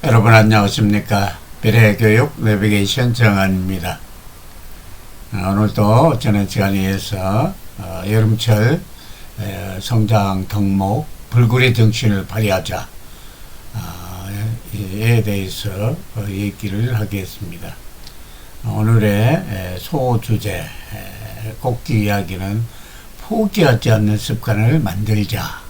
여러분 안녕하십니까. 미래교육 내비게이션 정한입니다. 오늘도 저는 시간에서 여름철 성장 덕목 불굴의 정신을 발휘하자 에 대해서 얘기를 하겠습니다. 오늘의 소주제 꼭지 이야기는 포기하지 않는 습관을 만들자.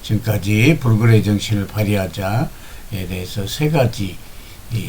지금까지 불굴의 정신을 발휘하자에 대해서 세 가지,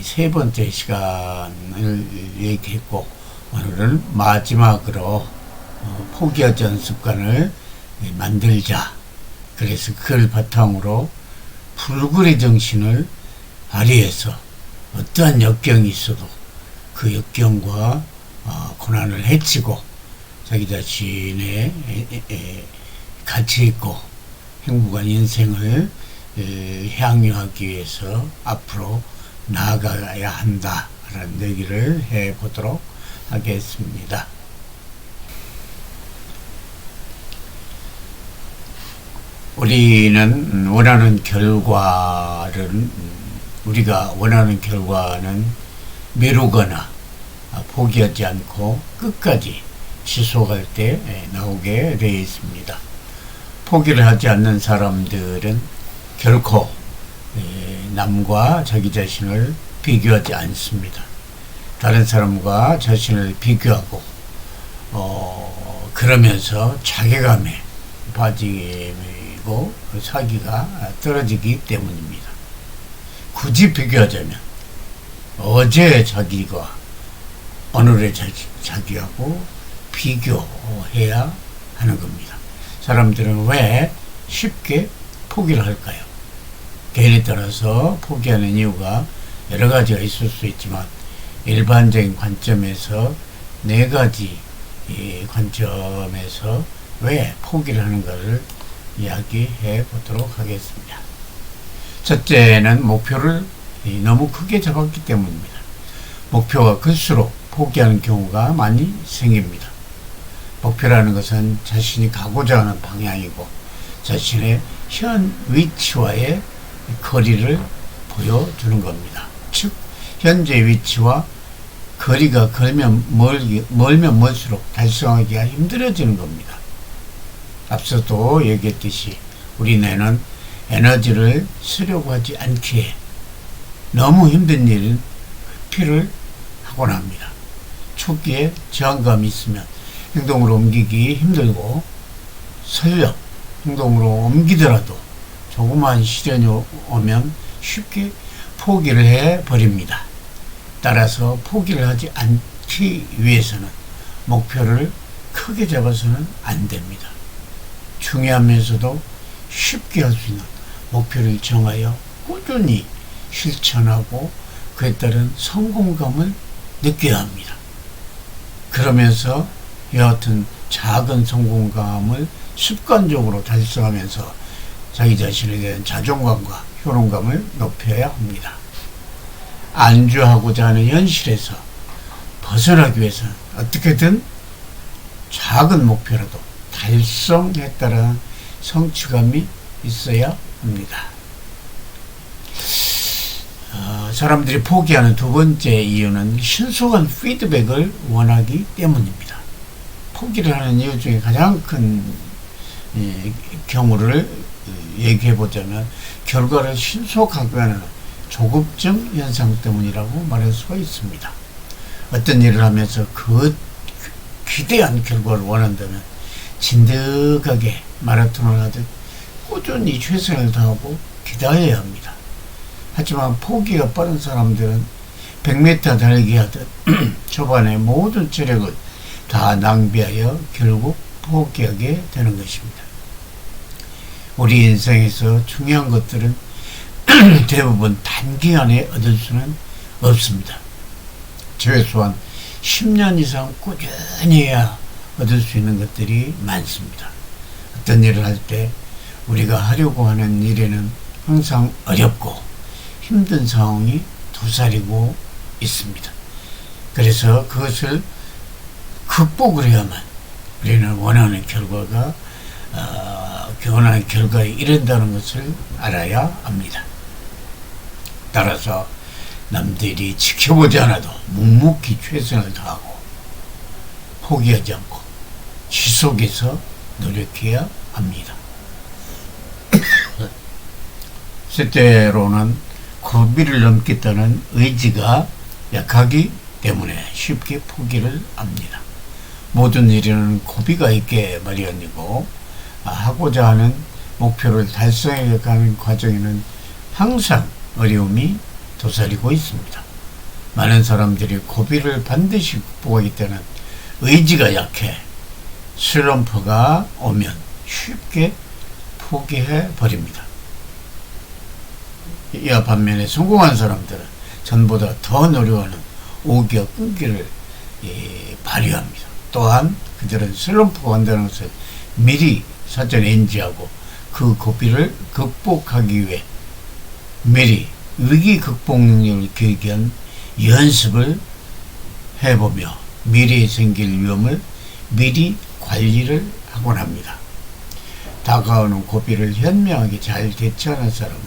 세 번째 시간을 얘기했고, 오늘은 마지막으로 포기하지 않는 습관을 만들자. 그래서 그걸 바탕으로 불굴의 정신을 발휘해서 어떠한 역경이 있어도 그 역경과 고난을 헤치고 자기 자신의 가치 있고 행복한 인생을 향유하기 위해서 앞으로 나아가야 한다라는 얘기를 해보도록 하겠습니다. 우리가 원하는 결과는 미루거나 포기하지 않고 끝까지 지속할 때 나오게 되어 있습니다. 포기를 하지 않는 사람들은 결코 남과 자기 자신을 비교하지 않습니다. 다른 사람과 자신을 비교하고 그러면서 자괴감에 빠지고 사기가 떨어지기 때문입니다. 굳이 비교하자면 어제 자기가 오늘의 자기하고 비교해야 하는 겁니다. 사람들은 왜 쉽게 포기를 할까요? 개인에 따라서 포기하는 이유가 여러 가지가 있을 수 있지만 일반적인 관점에서 네 가지 관점에서 왜 포기를 하는가를 이야기해 보도록 하겠습니다. 첫째는 목표를 너무 크게 잡았기 때문입니다. 목표가 클수록 포기하는 경우가 많이 생깁니다. 목표라는 것은 자신이 가고자 하는 방향이고 자신의 현 위치와의 거리를 보여주는 겁니다. 즉 현재 위치와 거리가 멀면 멀수록 달성하기가 힘들어지는 겁니다. 앞서도 얘기했듯이 우리 뇌는 에너지를 쓰려고 하지 않기에 너무 힘든 일은 회피를 하곤 합니다. 초기에 저항감이 있으면 행동으로 옮기기 힘들고 설령 행동으로 옮기더라도 조그만 시련이 오면 쉽게 포기를 해버립니다. 따라서 포기를 하지 않기 위해서는 목표를 크게 잡아서는 안 됩니다. 중요하면서도 쉽게 할 수 있는 목표를 정하여 꾸준히 실천하고 그에 따른 성공감을 느껴야 합니다. 그러면서 여하튼 작은 성공감을 습관적으로 달성하면서 자기 자신에 대한 자존감과 효능감을 높여야 합니다. 안주하고자 하는 현실에서 벗어나기 위해서는 어떻게든 작은 목표라도 달성했다라는 성취감이 있어야 합니다. 사람들이 포기하는 두 번째 이유는 신속한 피드백을 원하기 때문입니다. 포기를 하는 이유 중에 가장 큰 경우를 얘기해 보자면 결과를 신속하게 하는 조급증 현상 때문이라고 말할 수가 있습니다. 어떤 일을 하면서 그 기대한 결과를 원한다면 진득하게 마라톤을 하듯 꾸준히 최선을 다하고 기다려야 합니다. 하지만 포기가 빠른 사람들은 100m 달리기 하듯 초반에 모든 체력을 다 낭비하여 결국 포기하게 되는 것입니다. 우리 인생에서 중요한 것들은 대부분 단기간에 얻을 수는 없습니다. 최소한 10년 이상 꾸준히 해야 얻을 수 있는 것들이 많습니다. 어떤 일을 할 때 우리가 하려고 하는 일에는 항상 어렵고 힘든 상황이 도사리고 있습니다. 그래서 그것을 극복을 해야만 우리는 원하는 결과가 원하는 결과에 이른다는 것을 알아야 합니다. 따라서 남들이 지켜보지 않아도 묵묵히 최선을 다하고 포기하지 않고 지속해서 노력해야 합니다. 셋째로는 고비를 넘겠다는 의지가 약하기 때문에 쉽게 포기를 합니다. 모든 일에는 고비가 있게 마련이고 하고자 하는 목표를 달성해 가는 과정에는 항상 어려움이 도사리고 있습니다. 많은 사람들이 고비를 반드시 극복하기 때문에 의지가 약해 슬럼프가 오면 쉽게 포기해 버립니다. 이와 반면에 성공한 사람들은 전보다 더 노력하는 오기와 끈기를 발휘합니다. 또한 그들은 슬럼프가 온다는 것을 미리 사전에 인지하고 그 고비를 극복하기 위해 미리 위기 극복 능력을 기르기 연습을 해보며 미래에 생길 위험을 미리 관리를 하곤 합니다. 다가오는 고비를 현명하게 잘 대처하는 사람은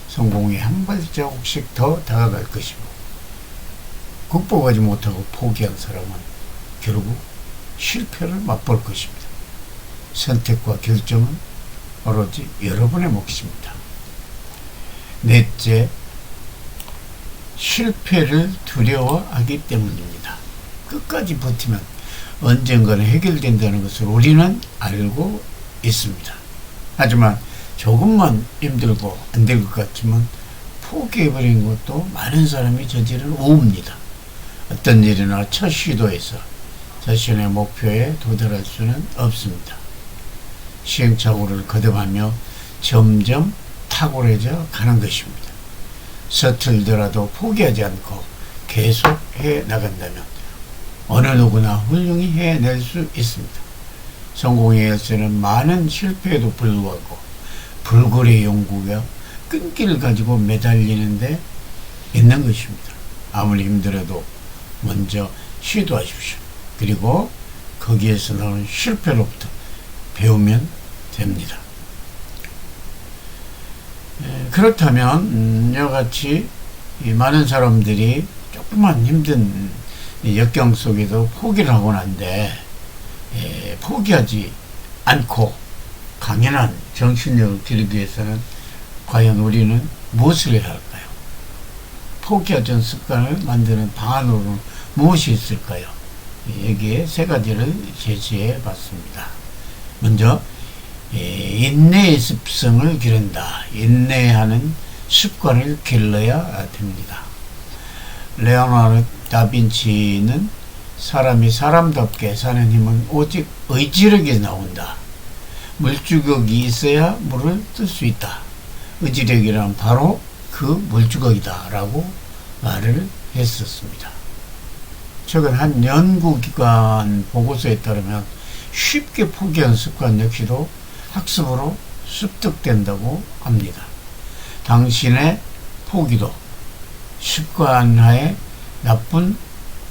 성공에 한 발자국씩 더 다가갈 것이고 극복하지 못하고 포기한 사람은 결국 실패를 맛볼 것입니다. 선택과 결정은 오로지 여러분의 몫입니다. 넷째, 실패를 두려워하기 때문입니다. 끝까지 버티면 언젠가는 해결된다는 것을 우리는 알고 있습니다. 하지만 조금만 힘들고 안 될 것 같지만 포기해버린 것도 많은 사람이 저지른 오후입니다. 어떤 일이나 첫 시도에서 자신의 목표에 도달할 수는 없습니다. 시행착오를 거듭하며 점점 탁월해져 가는 것입니다. 서툴더라도 포기하지 않고 계속해 나간다면 어느 누구나 훌륭히 해낼 수 있습니다. 성공의 열쇠는 많은 실패에도 불구하고 불굴의 용구가 끈기를 가지고 매달리는데 있는 것입니다. 아무리 힘들어도 먼저 시도하십시오. 그리고 거기에서 나오는 실패로부터 배우면 됩니다. 그렇다면 이와 같이 많은 사람들이 조금만 힘든 역경 속에도 포기를 하고 난데 포기하지 않고 강연한 정신력을 기르기 위해서는 과연 우리는 무엇을 해야 할까요? 포기하지 않은 습관을 만드는 방안으로는 무엇이 있을까요? 여기에 세 가지를 제시해 봤습니다. 먼저 인내의 습성을 기른다. 인내하는 습관을 길러야 됩니다. 레오나르도 다빈치는 사람이 사람답게 사는 힘은 오직 의지력에 나온다. 물주걱이 있어야 물을 뜰 수 있다. 의지력이란 바로 그 물주걱이다 라고 말을 했었습니다. 최근 한 연구기관 보고서에 따르면 쉽게 포기한 습관 역시도 학습으로 습득된다고 합니다. 당신의 포기도 습관화의 나쁜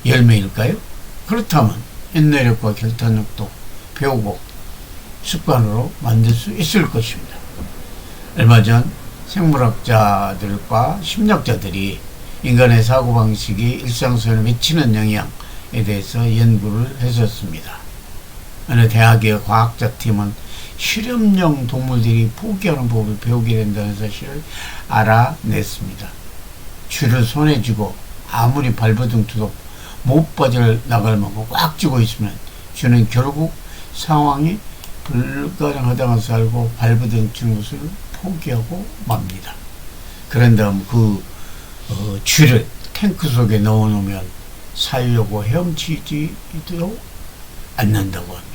열매일까요? 그렇다면 인내력과 결단력도 배우고 습관으로 만들 수 있을 것입니다. 얼마 전 생물학자들과 심리학자들이 인간의 사고방식이 일상 속에 미치는 영향에 대해서 연구를 했었습니다. 어느 대학의 과학자 팀은 실험용 동물들이 포기하는 법을 배우게 된다는 사실을 알아냈습니다. 줄을 손에 쥐고 아무리 발버둥 쳐도 못 빠져나갈 만큼 꽉 쥐고 있으면 쥐는 결국 상황이 불가능하다는 것을 알고 발버둥 치는 것을 포기하고 맙니다. 그런 다음 그 쥐를 탱크 속에 넣어놓으면 살려고 헤엄치지도 않는다고 합니다.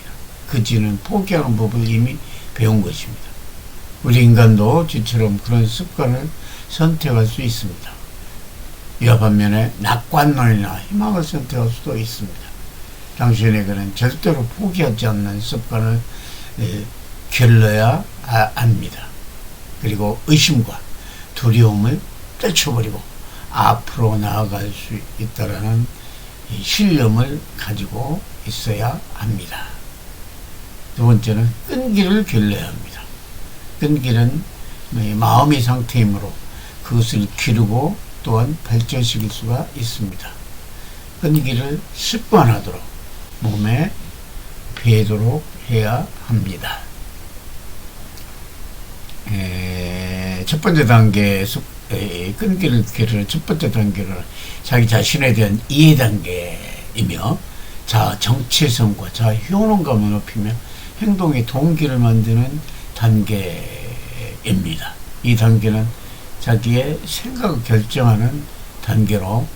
그 쥐는 포기하는 법을 이미 배운 것입니다. 우리 인간도 쥐처럼 그런 습관을 선택할 수 있습니다. 이와 반면에 낙관론이나 희망을 선택할 수도 있습니다. 당신에게는 절대로 포기하지 않는 습관을 길러야 합니다. 그리고 의심과 두려움을 떨쳐버리고 앞으로 나아갈 수 있다라는 신념을 가지고 있어야 합니다. 두 번째는 끈기를 길러야 합니다. 끈기는 마음의 상태이므로 그것을 기르고 또한 발전시킬 수가 있습니다. 끈기를 습관하도록 몸에 배도록 해야 합니다. 첫 번째 단계 끈기를 기르는 첫 번째 단계는 자기 자신에 대한 이해 단계이며 자아 정체성과 자아 효능감을 높이며 행동의 동기를 만드는 단계입니다. 이 단계는 자기의 생각을 결정하는 단계로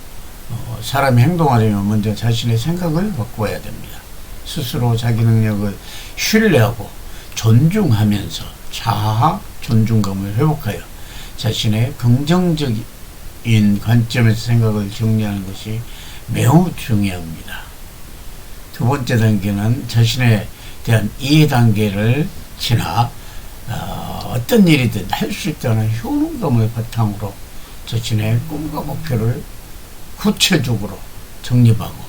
사람이 행동하려면 먼저 자신의 생각을 바꿔야 됩니다. 스스로 자기 능력을 신뢰하고 존중하면서 자아 존중감을 회복하여 자신의 긍정적인 관점에서 생각을 정리하는 것이 매우 중요합니다. 두 번째 단계는 자신에 대한 이해 단계를 지나 어떤 일이든 할 수 있다는 효능감을 바탕으로 자신의 꿈과 목표를 구체적으로 정립하고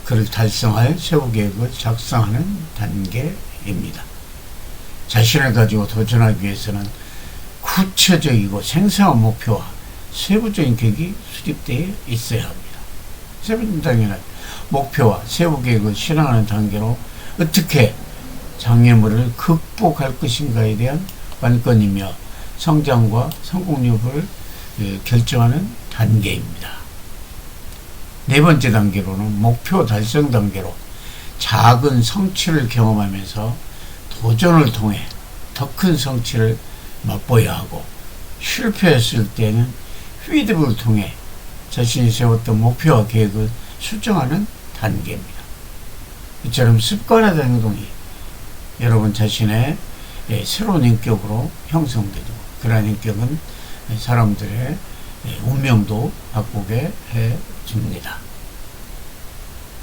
그를 달성할 세부 계획을 작성하는 단계입니다. 자신을 가지고 도전하기 위해서는 구체적이고 생생한 목표와 세부적인 계획이 수립되어 있어야 합니다. 세 번째 단계는 목표와 세부 계획을 실행하는 단계로 어떻게 장애물을 극복할 것인가에 대한 관건이며 성장과 성공 여부를 결정하는 단계입니다. 네 번째 단계로는 목표 달성 단계로 작은 성취를 경험하면서 도전을 통해 더 큰 성취를 맛보여야 하고 실패했을 때는 피드백을 통해 자신이 세웠던 목표와 계획을 수정하는 단계입니다. 이처럼 습관화된 행동이 여러분 자신의 새로운 인격으로 형성되고 그러한 인격은 사람들의 운명도 바꾸게 해줍니다.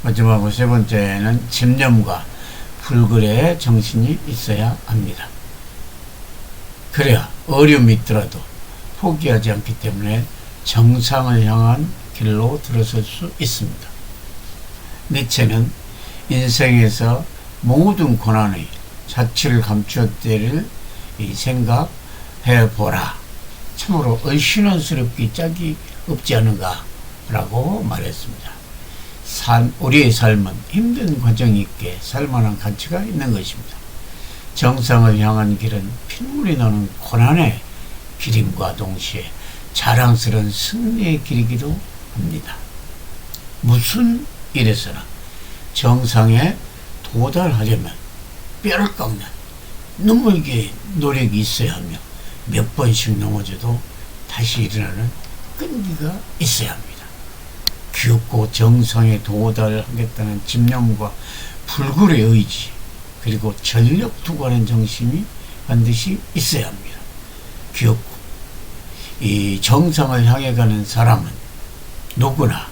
마지막으로 세 번째는 집념과 불굴의 정신이 있어야 합니다. 그래야 어려움이 있더라도 포기하지 않기 때문에 정상을 향한 길로 들어설 수 있습니다. 니체는 인생에서 모든 고난의 자취를 감추었기를 생각해보라. 참으로 얼씬한스럽기 짝이 없지 않은가 라고 말했습니다. 우리의 삶은 힘든 과정이 있게 살만한 가치가 있는 것입니다. 정상을 향한 길은 피눈물이 나는 고난의 길임과 동시에 자랑스러운 승리의 길이기도 합니다. 무슨 일에서나 정상에 도달하려면 뼈를 깎는 눈물겨의 노력이 있어야 하며 몇 번씩 넘어져도 다시 일어나는 끈기가 있어야 합니다. 귀엽고 정상에 도달하겠다는 집념과 불굴의 의지 그리고 전력 투구하는 정신이 반드시 있어야 합니다. 귀엽고 이 정상을 향해 가는 사람은 누구나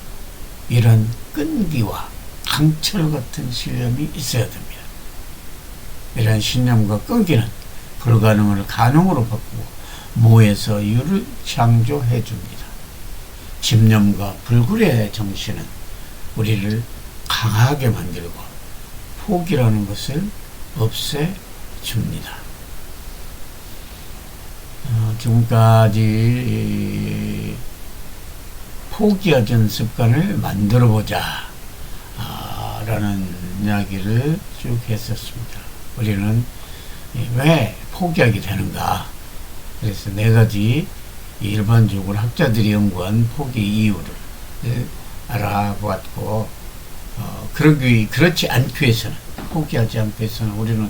이런 끈기와 강철 같은 신념이 있어야 됩니다. 이런 신념과 끈기는 불가능을 가능으로 바꾸고 무에서 유를 창조해 줍니다. 집념과 불굴의 정신은 우리를 강하게 만들고 포기라는 것을 없애줍니다. 지금까지 포기하자는 습관을 만들어보자 라는 이야기를 쭉 했었습니다. 우리는 왜 포기하게 되는가? 그래서 네 가지 일반적으로 학자들이 연구한 포기 이유를 알아보았고 그렇지 않기 위해서는 포기하지 않기 위해서는 우리는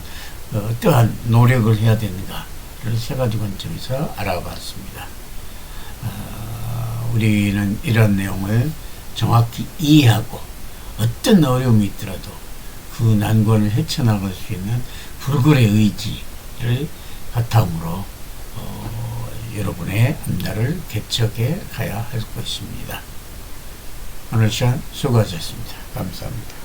어떠한 노력을 해야 되는가를 세 가지 관점에서 알아봤습니다. 우리는 이런 내용을 정확히 이해하고 어떤 어려움이 있더라도 그 난관을 헤쳐나갈 수 있는 불굴의 의지를 바탕으로 여러분의 앞날을 개척해 가야 할 것입니다. 오늘 시간 수고하셨습니다. 감사합니다.